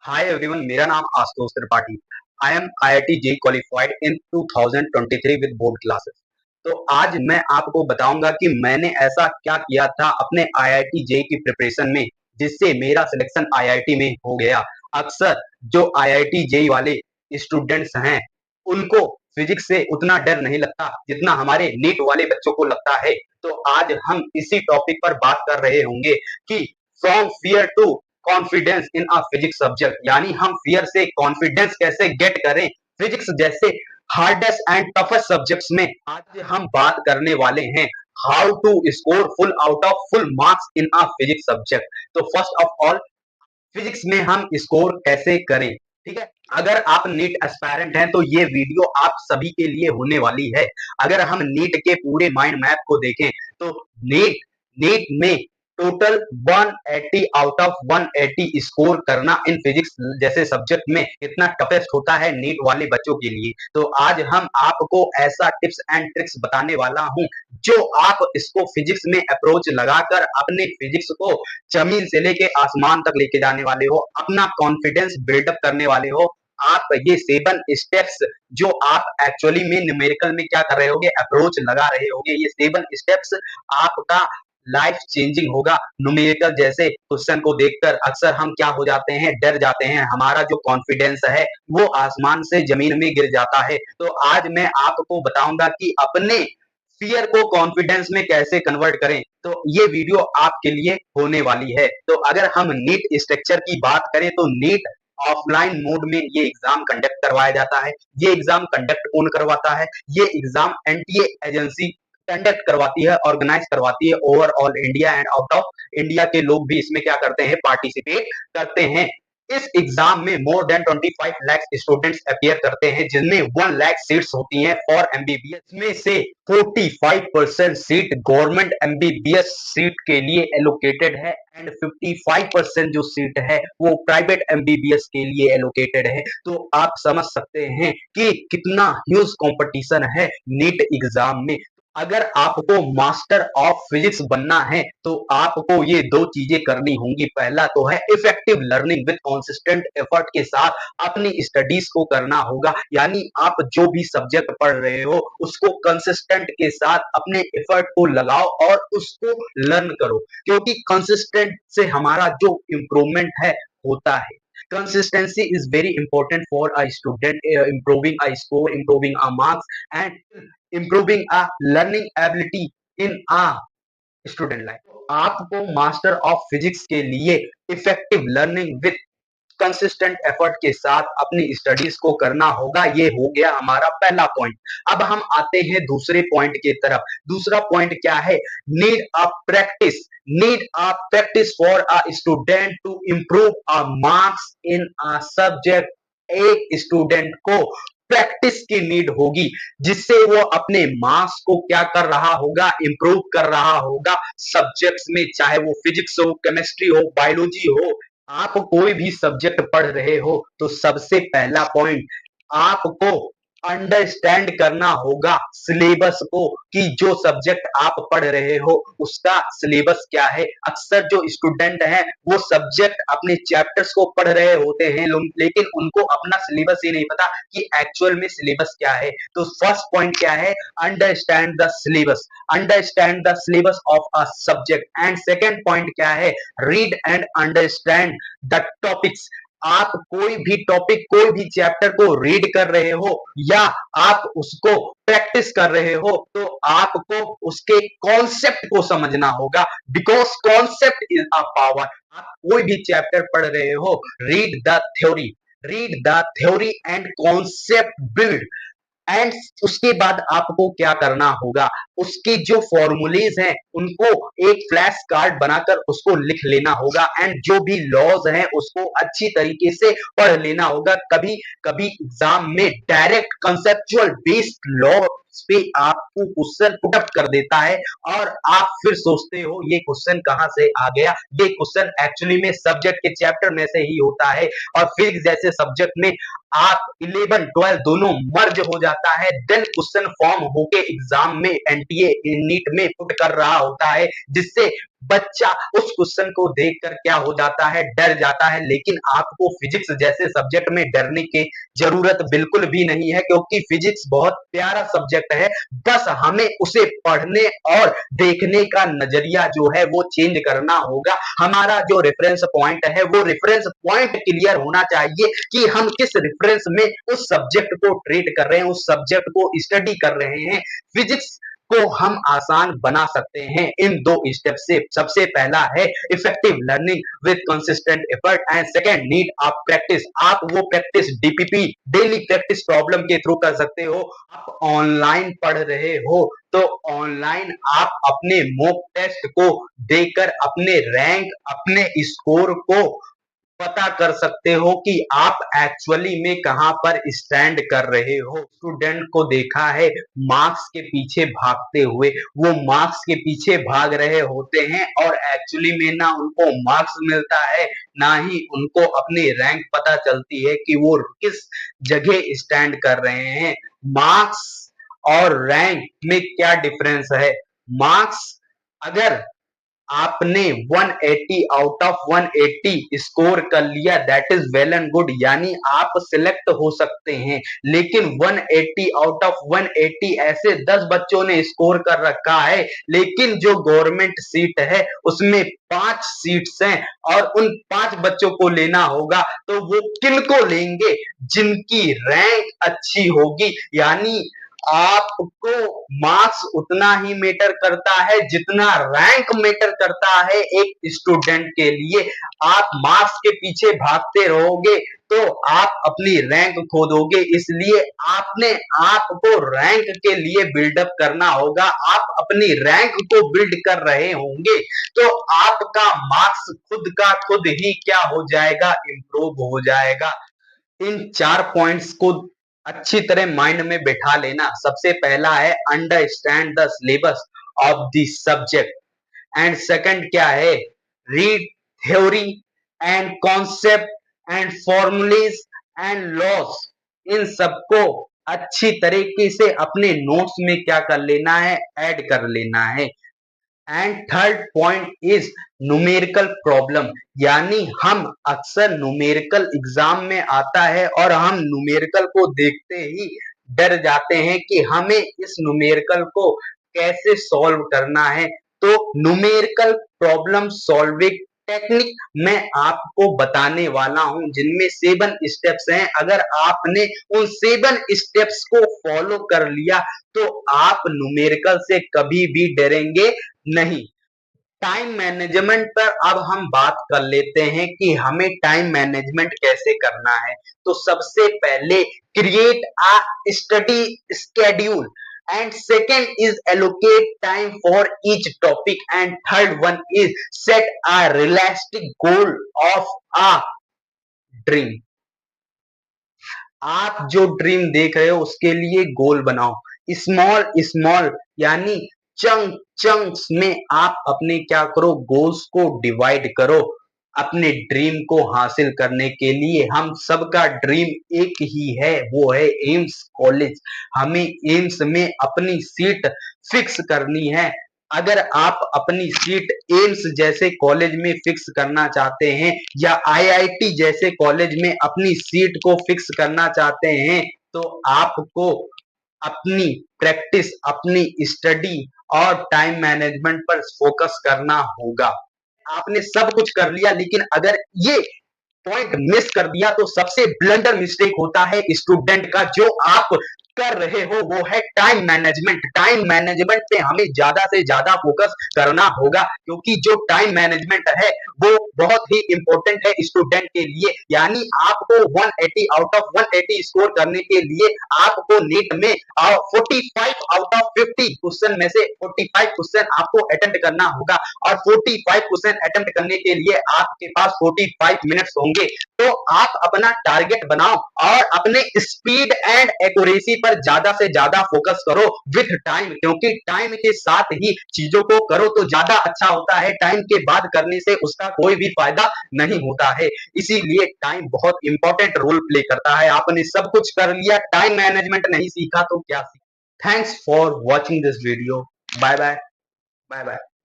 Hi everyone, मेरा नाम Ashutosh Tripathi. I am IIT JEE qualified in 2023 with board classes. तो आज मैं आपको बताऊंगा कि मैंने ऐसा क्या किया था अपने आईआईटी जेईई की प्रिपरेशन में, जिससे मेरा सिलेक्शन आईआईटी में हो गया। अक्सर जो आईआईटी जेईई वाले स्टूडेंट्स हैं, उनको फिजिक्स से उतना डर नहीं लगता जितना हमारे नीट वाले बच्चों को लगता है। तो आज हम इसी टॉपिक पर बात कर रहे होंगे कि from fear to confidence in a physics subject, यानी हम फियर से कॉन्फिडेंस कैसे गेट करें फिजिक्स जैसे हार्डेस्ट एंड टफेस्ट सब्जेक्ट्स में। आज हम बात करने वाले हैं how to score full out of full marks in a physics subject. तो फर्स्ट ऑफ ऑल, फिजिक्स में हम स्कोर कैसे करें, ठीक है। अगर आप नीट एस्पायरेंट हैं तो ये वीडियो आप सभी के लिए होने वाली है। अगर हम नीट के पूरे माइंड मैप को देखें तो नीट नीट में टोटल 180 आउट ऑफ 180 स्कोर करना इन फिजिक्स जैसे सब्जेक्ट में कितना टफेस्ट होता है नीट वाले बच्चों के लिए। तो आज हम आपको ऐसा टिप्स एंड ट्रिक्स बताने वाला हूं जो आप इसको फिजिक्स में अप्रोच लगाकर अपने फिजिक्स को जमीन से लेके आसमान तक लेके जाने वाले हो, अपना कॉन्फिडेंस बिल्डअप करने वाले हो। आप ये 7 स्टेप्स जो आप एक्चुअली में न्यूमेरिकल में क्या कर रहे होगे, अप्रोच लगा रहे होगे, ये 7 स्टेप्स आपका लाइफ चेंजिंग होगा। न्यूमेरिकल जैसे क्वेश्चन को देखकर अक्सर हम क्या हो जाते हैं, डर जाते हैं, हमारा जो कॉन्फिडेंस है वो आसमान से जमीन में गिर जाता है। तो आज मैं आपको बताऊंगा कि अपने फियर को कॉन्फिडेंस में कैसे कन्वर्ट करें। तो ये वीडियो आपके लिए होने वाली है। तो अगर हम नीट स्ट्रक्चर की बात करें तो नीट ऑफलाइन मोड में ये एग्जाम कंडक्ट करवाया जाता है। ये एग्जाम कंडक्ट कौन करवाता है? ये एग्जाम एनटीए एजेंसी कंडक्ट करवाती है, ऑर्गेनाइज करवाती है। Overall India and out of India के लोग भी इसमें क्या करते हैं, पार्टिसिपेट करते हैं। इस एग्जाम में more than 25 lakh students appear करते हैं, जिनमें 1 लाख सीट्स होती हैं फॉर एमबीबीएस। में से 45% सीट गवर्नमेंट एमबीबीएस सीट के लिए एलोकेटेड है एंड 55% जो सीट है वो प्राइवेट एमबीबीएस के लिए एलोकेटेड है। तो आप समझ सकते हैं कि कितना ह्यूज कंपटीशन है नीट एग्जाम में। अगर आपको मास्टर ऑफ फिजिक्स बनना है तो आपको ये दो चीजें करनी होंगी। पहला तो है effective learning with consistent effort के साथ अपनी स्टडीज को करना होगा, यानी आप जो भी सब्जेक्ट पढ़ रहे हो उसको कंसिस्टेंट के साथ अपने एफर्ट को लगाओ और उसको लर्न करो, क्योंकि कंसिस्टेंट से हमारा जो इम्प्रूवमेंट है होता है। Consistency is very important for a student, improving a score, improving a marks, and improving a learning ability in a student life. आपको मास्टर ऑफ फिजिक्स के लिए effective learning with consistent effort के साथ अपनी studies को करना होगा। ये हो गया हमारा पहला पॉइंट। अब हम आते हैं दूसरे पॉइंट की तरफ। दूसरा पॉइंट क्या है? Need a practice, need a practice for a student to improve a marks in a subject. एक स्टूडेंट को प्रैक्टिस की नीड होगी, जिससे वो अपने मार्क्स को क्या कर रहा होगा, इंप्रूव कर रहा होगा सब्जेक्ट्स में, चाहे वो फिजिक्स हो, केमिस्ट्री हो, बायोलॉजी हो। आप कोई भी सब्जेक्ट पढ़ रहे हो तो सबसे पहला पॉइंट आपको अंडरस्टैंड करना होगा सिलेबस को, कि जो सब्जेक्ट आप पढ़ रहे हो उसका सिलेबस क्या है। अक्सर जो स्टूडेंट हैं वो सब्जेक्ट अपने चैप्टर्स को पढ़ रहे होते हैं, लेकिन उनको अपना सिलेबस ही नहीं पता कि एक्चुअल में सिलेबस क्या है। तो फर्स्ट पॉइंट क्या है? Understand the syllabus, understand the syllabus of a subject. And second point क्या है? Read and understand the topics. आप कोई भी टॉपिक, कोई भी चैप्टर को रीड कर रहे हो या आप उसको प्रैक्टिस कर रहे हो तो आपको उसके कॉन्सेप्ट को समझना होगा, because concept is a power. आप कोई भी चैप्टर पढ़ रहे हो, read the theory, read the theory and concept build. And उसके बाद आपको क्या करना होगा, उसके जो फॉर्मूलेज हैं उनको एक फ्लैश कार्ड बनाकर उसको लिख लेना होगा, एंड जो भी लॉज हैं उसको अच्छी तरीके से पढ़ लेना होगा। कभी कभी एग्जाम में डायरेक्ट कंसेप्चुअल बेस्ड लॉ पे आपको क्वेश्चन पुट अप कर देता है और आप फिर सोचते हो ये क्वेश्चन कहां से आ गया। ये क्वेश्चन एक्चुअली में सब्जेक्ट के चैप्टर में से ही होता है, और फिजिक्स जैसे सब्जेक्ट में आप 11 12 दोनों मर्ज हो जाता है। देन क्वेश्चन फॉर्म होके एग्जाम में एनटीए नीट में पुट कर रहा होता है, जिससे बच्चा उस क्वेश्चन को देखकर क्या हो जाता है, डर जाता है। लेकिन आपको फिजिक्स जैसे सब्जेक्ट में डरने की जरूरत बिल्कुल भी नहीं है, क्योंकि फिजिक्स बहुत प्यारा सब्जेक्ट है। बस हमें उसे पढ़ने और देखने का नजरिया जो है वो चेंज करना होगा। हमारा जो रेफरेंस पॉइंट है वो रेफरेंस पॉइंट क्लियर होना चाहिए कि हम किस रेफरेंस में उस सब्जेक्ट को ट्रीट कर रहे हैं, उस सब्जेक्ट को स्टडी कर रहे हैं। फिजिक्स को हम आसान बना सकते हैं इन दो स्टेप से। सबसे पहला है effective learning with consistent effort and second need of practice. आप वो practice DPP daily practice problem के थ्रू कर सकते हो। आप ऑनलाइन पढ़ रहे हो तो ऑनलाइन आप अपने मॉक टेस्ट को देकर अपने रैंक, अपने स्कोर को पता कर सकते हो कि आप एक्चुअली में कहां पर स्टैंड कर रहे हो। स्टूडेंट को देखा है मार्क्स के पीछे भागते हुए, वो मार्क्स के पीछे भाग रहे होते हैं और एक्चुअली में ना उनको मार्क्स मिलता है, ना ही उनको अपनी रैंक पता चलती है कि वो किस जगह स्टैंड कर रहे हैं। मार्क्स और रैंक में क्या डिफरेंस है? मार्क्स, अगर आपने 180 आउट ऑफ 180 स्कोर कर लिया, that is well and good, यानी आप सिलेक्ट हो सकते हैं। लेकिन 180 आउट ऑफ 180 ऐसे 10 बच्चों ने स्कोर कर रखा है, लेकिन जो गवर्नमेंट सीट है उसमें 5 सीट्स हैं और उन 5 बच्चों को लेना होगा, तो वो किनको लेंगे? जिनकी रैंक अच्छी होगी। यानी आपको मार्क्स उतना ही मैटर करता है जितना रैंक मैटर करता है एक स्टूडेंट के लिए। आप मार्क्स के पीछे भागते रहोगे तो आप अपनी रैंक खो दोगे, इसलिए आपने आपको रैंक के लिए बिल्डअप करना होगा। आप अपनी रैंक को बिल्ड कर रहे होंगे तो आपका मार्क्स खुद का खुद ही क्या हो जाएगा, इंप्रूव हो जाएगा। इन 4 पॉइंट्स को अच्छी तरह माइंड में बैठा लेना। सबसे पहला है understand the syllabus of the subject and second क्या है, read theory and concept and formulas and laws. इन सबको अच्छी तरीके से अपने नोट्स में क्या कर लेना है, ऐड कर लेना है। And third point is numerical problem, यानी हम अक्सर न्यूमेरिकल एग्जाम में आता है और हम न्यूमेरिकल को देखते ही डर जाते हैं कि हमें इस न्यूमेरिकल को कैसे सॉल्व करना है। तो न्यूमेरिकल प्रॉब्लम सॉल्विंग टेक्निक मैं आपको बताने वाला हूं, जिनमें 7 स्टेप्स हैं। अगर आपने उन 7 स्टेप्स को फॉलो कर लिया तो आप न्यूमेरिकल से कभी भी डरेंगे नहीं। टाइम मैनेजमेंट पर अब हम बात कर लेते हैं कि हमें टाइम मैनेजमेंट कैसे करना है। तो सबसे पहले create a study schedule and second is allocate time for each topic and third one is set a realistic goal of a dream. आप जो ड्रीम देख रहे हो उसके लिए गोल बनाओ। स्मॉल स्मॉल यानी चंक्स में आप अपने क्या करो, गोल्स को डिवाइड करो। अपने ड्रीम को हासिल करने के लिए हम सबका ड्रीम एक ही है, वो है एम्स कॉलेज। हमें एम्स में अपनी सीट फिक्स करनी है। अगर आप अपनी सीट एम्स जैसे कॉलेज में फिक्स करना चाहते हैं या आईआईटी जैसे कॉलेज में अपनी सीट को फिक्स करना चाहते हैं तो आपको अपनी प्रैक्टिस, अपनी स्टडी और टाइम मैनेजमेंट पर फोकस करना होगा। आपने सब कुछ कर लिया लेकिन अगर ये पॉइंट मिस कर दिया तो सबसे ब्लंडर मिस्टेक होता है स्टूडेंट का जो आप कर रहे हो, वो है टाइम मैनेजमेंट। टाइम मैनेजमेंट पे हमें ज्यादा से ज्यादा फोकस करना होगा, क्योंकि जो टाइम मैनेजमेंट है वो बहुत ही इंपॉर्टेंट है स्टूडेंट के लिए। यानी आपको 180 आउट ऑफ 180 स्कोर करने के लिए आपको नीट में 45 आउट ऑफ 50 क्वेश्चन में से 45 क्वेश्चन आपको अटेम्प्ट करना होगा और 45 क्वेश्चन अटेम्प्ट करने के लिए आपके पास 45 मिनट्स होंगे। तो आप अपना टारगेट बनाओ और अपने स्पीड एंड एक्यूरेसी पर ज्यादा से ज्यादा फोकस करो विथ टाइम, क्योंकि टाइम के साथ ही चीजों को करो तो ज्यादा अच्छा होता है। टाइम के बाद करने से उसका कोई भी फायदा नहीं होता है, इसीलिए टाइम बहुत इंपॉर्टेंट रोल प्ले करता है। आपने सब कुछ कर लिया, टाइम मैनेजमेंट नहीं सीखा तो क्या सीखा। Thanks for watching this video. Bye bye. Bye bye.